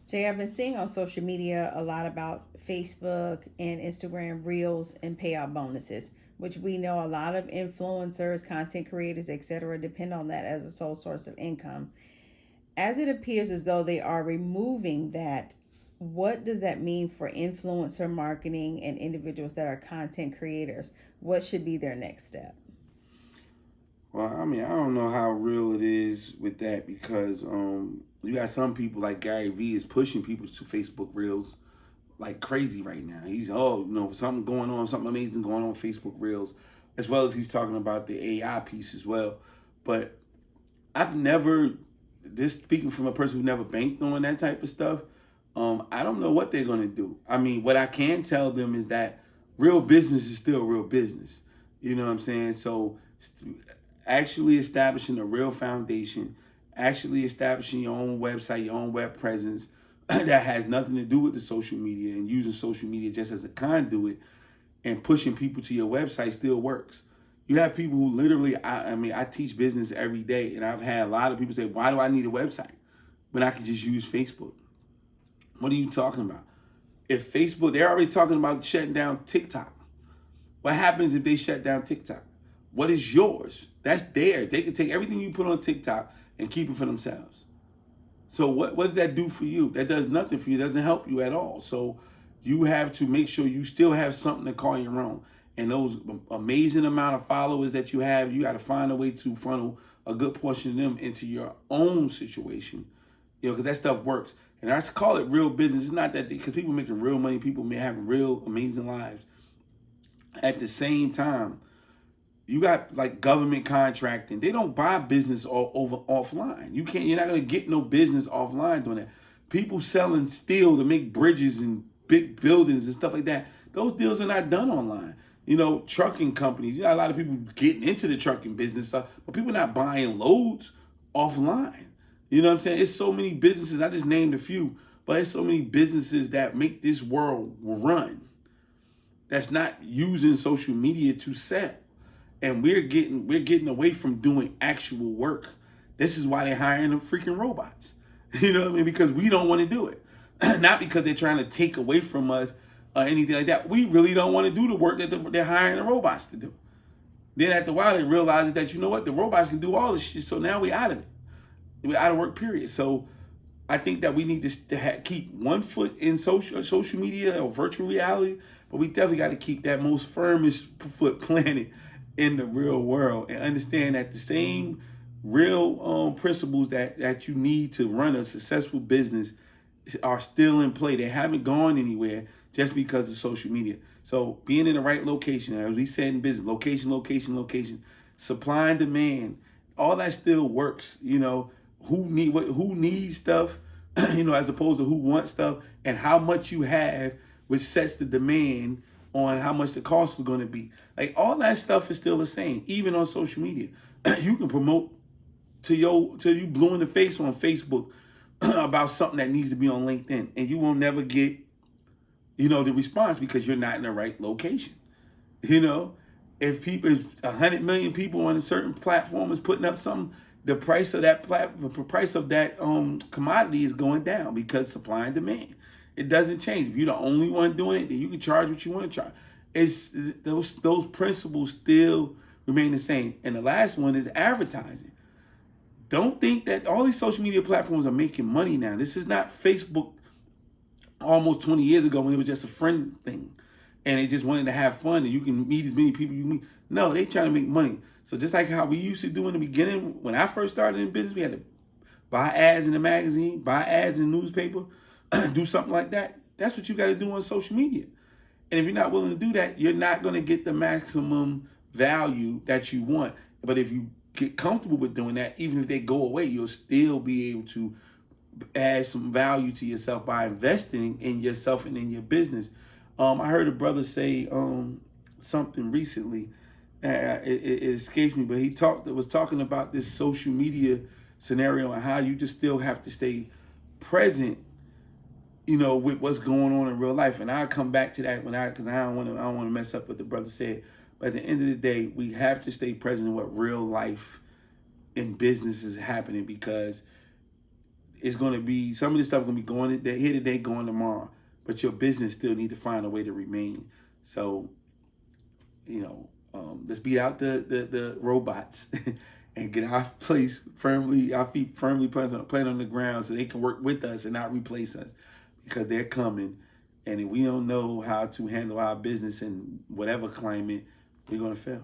Jay, I've been seeing on social media a lot about Facebook and Instagram Reels and payout bonuses, which we know a lot of influencers, content creators, etc., depend on that as a sole source of income. As it appears as though they are removing that, what does that mean for influencer marketing and individuals that are content creators? What should be their next step? Well, I mean, I don't know how real it is with that because you got some people like Gary Vee is pushing people to Facebook Reels like crazy right now. He's something going on, something amazing going on with Facebook Reels, as well as he's talking about the AI piece as well. But I've never, this speaking from a person who never banked on that type of stuff. I don't know what they're gonna do. I mean, what I can tell them is that real business is still real business. You know what I'm saying? So actually establishing a real foundation, actually establishing your own website, your own web presence that has nothing to do with the social media and using social media just as a conduit and pushing people to your website still works. You have people who literally, I teach business every day, and I've had a lot of people say, why do I need a website when I can just use Facebook? What are you talking about? If Facebook, they're already talking about shutting down TikTok. What happens if they shut down TikTok? What is yours? That's theirs. They can take everything you put on TikTok and keep it for themselves. So what does that do for you? That does nothing for you. It doesn't help you at all. So you have to make sure you still have something to call your own. And those amazing amount of followers that you have, you got to find a way to funnel a good portion of them into your own situation. Because that stuff works. And I call it real business. It's not that, because people making real money, people may have real amazing lives. At the same time, you got like government contracting. They don't buy business all over offline. You're not gonna get no business offline doing that. People selling steel to make bridges and big buildings and stuff like that. Those deals are not done online. Trucking companies. You got a lot of people getting into the trucking business, but people not buying loads offline. You know what I'm saying? It's so many businesses. I just named a few, but it's so many businesses that make this world run that's not using social media to sell. And we're getting away from doing actual work. This is why they're hiring the freaking robots. You know what I mean? Because we don't want to do it. Not because they're trying to take away from us or anything like that. We really don't want to do the work that they're hiring the robots to do. Then after a while, they realize that, you know what, the robots can do all this shit. So now we're out of it. We're out of work, period. So I think that we need to keep one foot in social media or virtual reality, but we definitely got to keep that most firmest foot planted in the real world and understand that the same real principles that you need to run a successful business are still in play. They haven't gone anywhere just because of social media. So being in the right location, as we said in business, location, supply and demand, all that still works. Who needs stuff, as opposed to who wants stuff, and how much you have, which sets the demand on how much the cost is going to be. Like, all that stuff is still the same, even on social media. You can promote till you blue in the face on Facebook about something that needs to be on LinkedIn, and you will never get, the response because you're not in the right location. If 100 million people on a certain platform is putting up something, the price of that commodity is going down because supply and demand. It doesn't change. If you're the only one doing it, then you can charge what you want to charge. It's those principles still remain the same. And the last one is advertising. Don't think that all these social media platforms are making money now. This is not Facebook almost 20 years ago when it was just a friend thing and they just wanted to have fun and you can meet as many people you meet. No, they trying to make money. So just like how we used to do in the beginning, when I first started in business, we had to buy ads in the magazine, buy ads in the newspaper, do something like that. That's what you got to do on social media. And if you're not willing to do that, you're not going to get the maximum value that you want. But if you get comfortable with doing that, even if they go away, you'll still be able to add some value to yourself by investing in yourself and in your business. I heard a brother say something recently. It escapes me, but he was talking about this social media scenario and how you just still have to stay present, with what's going on in real life. And I'll come back to that because I don't want to mess up what the brother said. But at the end of the day, we have to stay present in what real life in business is happening, because it's going to be, some of this stuff going to be going here today, going tomorrow. But your business still need to find a way to remain. So, let's beat out the robots and get our feet firmly planted on the ground so they can work with us and not replace us, because they're coming. And if we don't know how to handle our business in whatever climate, we're going to fail.